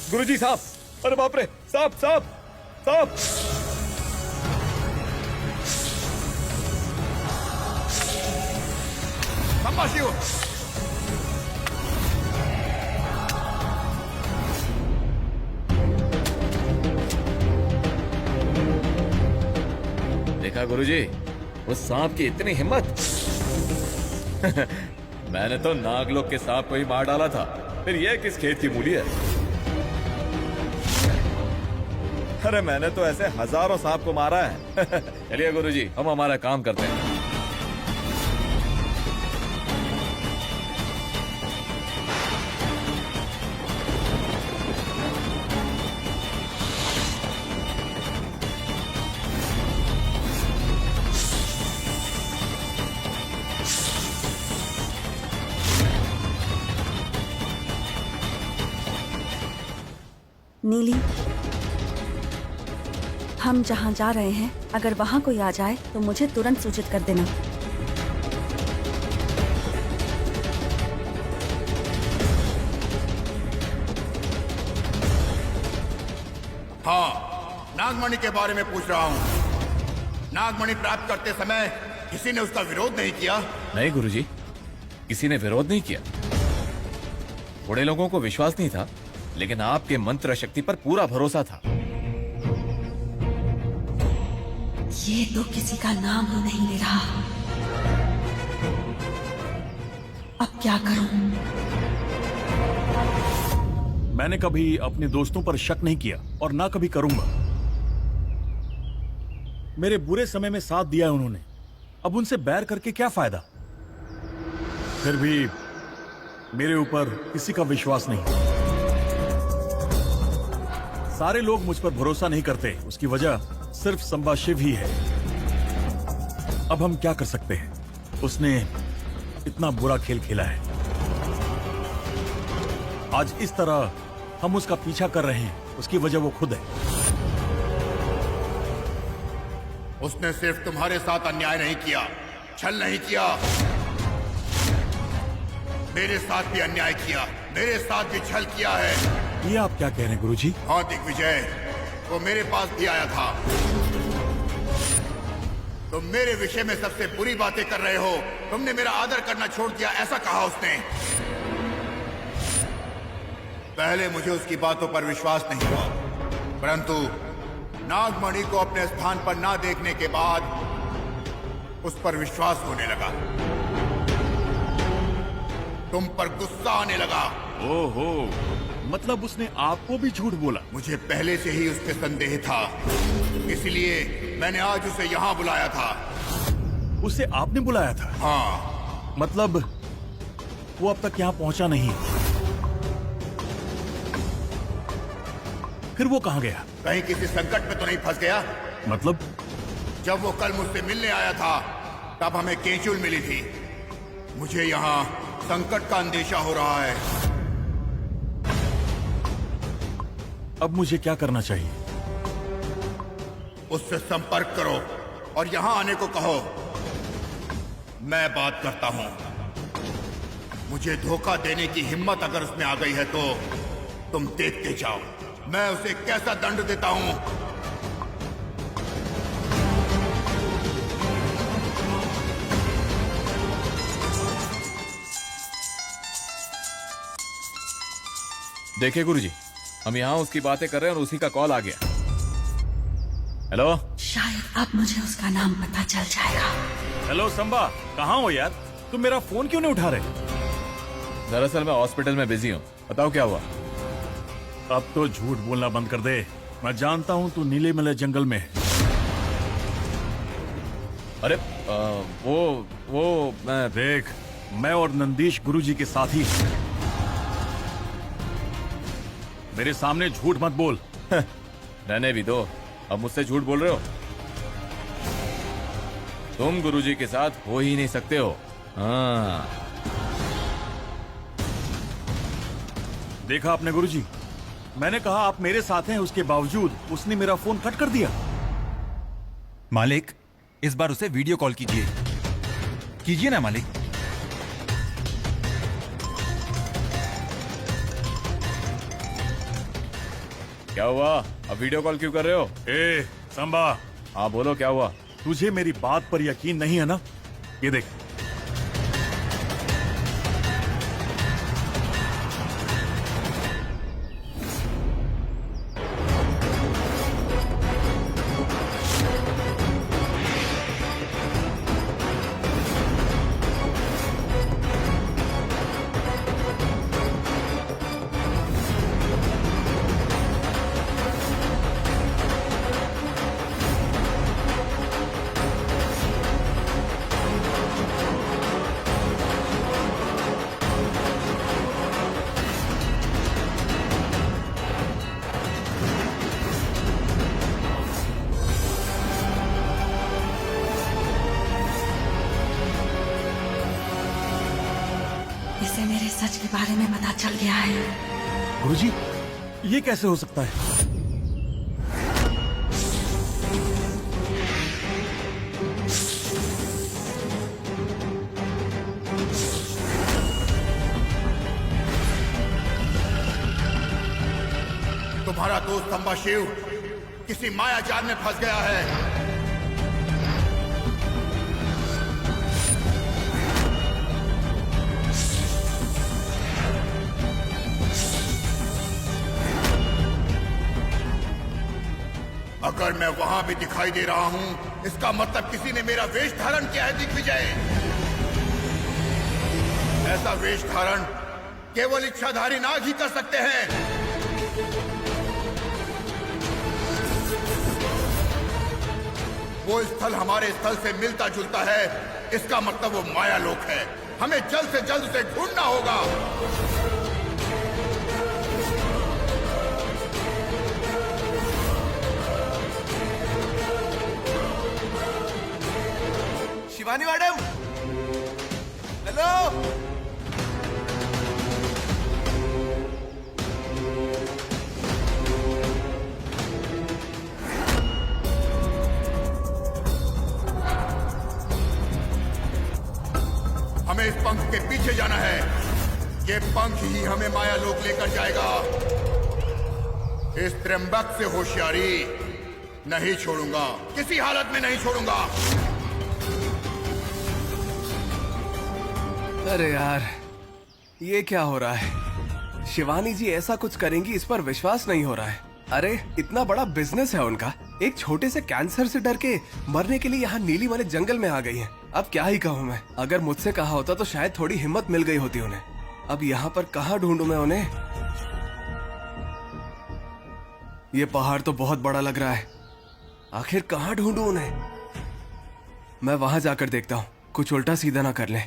गुरुजी सांप, अरे बाप रे, सांप सांप सांप। संभाषियो, देखा गुरुजी, उस सांप की इतनी हिम्मत। मैंने तो नागलोक के सांप को ही मार डाला था, फिर ये किस खेत की मूली है। अरे मैंने तो ऐसे हजारों सांप को मारा है। चलिए गुरुजी, हम हमारा काम करते हैं। नीली, हम जहाँ जा रहे हैं अगर वहाँ कोई आ जाए तो मुझे तुरंत सूचित कर देना। हाँ, नागमणि के बारे में पूछ रहा हूँ। नागमणि प्राप्त करते समय किसी ने उसका विरोध नहीं किया? नहीं गुरुजी, किसी ने विरोध नहीं किया। बड़े लोगों को विश्वास नहीं था, लेकिन आपके मंत्र शक्ति पर पूरा भरोसा था। ये तो किसी का नाम ही नहीं ले रहा। अब क्या करूं? मैंने कभी अपने दोस्तों पर शक नहीं किया और ना कभी करूंगा। मेरे बुरे समय में साथ दिया उन्होंने, अब उनसे बैर करके क्या फायदा। फिर भी मेरे ऊपर किसी का विश्वास नहीं। सारे लोग मुझ पर भरोसा नहीं करते, उसकी वजह सिर्फ संभाशिव ही है। अब हम क्या कर सकते हैं? उसने इतना बुरा खेल खेला है। आज इस तरह हम उसका पीछा कर रहे हैं, उसकी वजह वो खुद है। उसने सिर्फ तुम्हारे साथ अन्याय नहीं किया, छल नहीं किया, मेरे साथ भी अन्याय किया, मेरे साथ भी छल किया है। ये आप क्या कह रहे हैं गुरुजी? हाँ दिग्विजय, वो मेरे पास भी आया था। तुम मेरे विषय में सबसे बुरी बातें कर रहे हो, तुमने मेरा आदर करना छोड़ दिया, ऐसा कहा उसने। पहले मुझे उसकी बातों पर विश्वास नहीं हुआ, परंतु नागमणि को अपने स्थान पर ना देखने के बाद उस पर विश्वास होने लगा। तुम पर गुस्सा आने लगा। ओहो, मतलब उसने आपको भी झूठ बोला? मुझे पहले से ही उस पर संदेह था, इसलिए मैंने आज उसे यहाँ बुलाया था। उसे आपने बुलाया था? हाँ। मतलब वो अब तक यहाँ पहुंचा नहीं? फिर वो कहाँ गया? कहीं किसी संकट में तो नहीं फंस गया? मतलब? जब वो कल मुझसे मिलने आया था तब हमें केंचुल मिली थी। मुझे यहाँ संकट का अंदेशा हो रहा है। अब मुझे क्या करना चाहिए? उससे संपर्क करो और यहाँ आने को कहो। मैं बात करता हूँ। मुझे धोखा देने की हिम्मत अगर उसमें आ गई है तो तुम देखते जाओ मैं उसे कैसा दंड देता हूँ। देखिए गुरुजी, हम यहाँ उसकी बातें कर रहे हैं और उसी का कॉल आ गया। हेलो, शायद अब मुझे उसका नाम पता चल जाएगा। हेलो संबा, कहाँ हो यार? तुम मेरा फोन क्यों नहीं उठा रहे? दरअसल मैं हॉस्पिटल में बिजी हूँ। बताओ क्या हुआ? अब तो झूठ बोलना बंद कर दे। मैं जानता हूँ तू नीलेमलय जंगल में है। अरे वो मैं देख, मैं और नंदीश गुरुजी के साथी हैं। मेरे सामने झूठ मत बोल। रहने भी दो, अब मुझसे झूठ बोल रहे हो। तुम गुरुजी के साथ हो ही नहीं सकते हो। हाँ। देखा आपने गुरुजी, मैंने कहा आप मेरे साथ हैं, उसके बावजूद उसने मेरा फोन कट कर दिया। मालिक, इस बार उसे वीडियो कॉल कीजिए। कीजिए ना मालिक। क्या हुआ? अब वीडियो कॉल क्यों कर रहे हो? ए संबा, हाँ बोलो, क्या हुआ? तुझे मेरी बात पर यकीन नहीं है ना? ये देख, इसे मेरे सच के बारे में पता चल गया है। गुरुजी, ये कैसे हो सकता है? तुम्हारा दोस्त अंबा शिव किसी माया जाल में फंस गया है। अगर मैं वहां भी दिखाई दे रहा हूं, इसका मतलब किसी ने मेरा वेश धारण किया है दिग्विजय। ऐसा वेश धारण केवल इच्छाधारी नाग ही कर सकते हैं। वो स्थल हमारे स्थल से मिलता जुलता है, इसका मतलब वो माया लोक है। हमें जल्द से जल्द उसे ढूंढना होगा। Shivani madam, hello. हमें इस पंख के पीछे जाना है। ये पंख ही हमें माया लोक लेकर जाएगा। इस त्र्यंबक से होशियारी नहीं छोड़ूंगा, किसी हालत में नहीं छोड़ूंगा। अरे यार, ये क्या हो रहा है? शिवानी जी ऐसा कुछ करेंगी, इस पर विश्वास नहीं हो रहा है। अरे इतना बड़ा बिजनेस है उनका, एक छोटे से कैंसर से डर के मरने के लिए यहाँ नीली वाले जंगल में आ गई हैं। अब क्या ही कहूँ मैं। अगर मुझसे कहा होता तो शायद थोड़ी हिम्मत मिल गई होती उन्हें। अब यहाँ पर कहाँ ढूंढूं मैं उन्हें? ये पहाड़ तो बहुत बड़ा लग रहा है, आखिर कहाँ ढूंढूं उन्हें? मैं वहां जाकर देखता हूँ, कुछ उल्टा सीधा ना कर लें।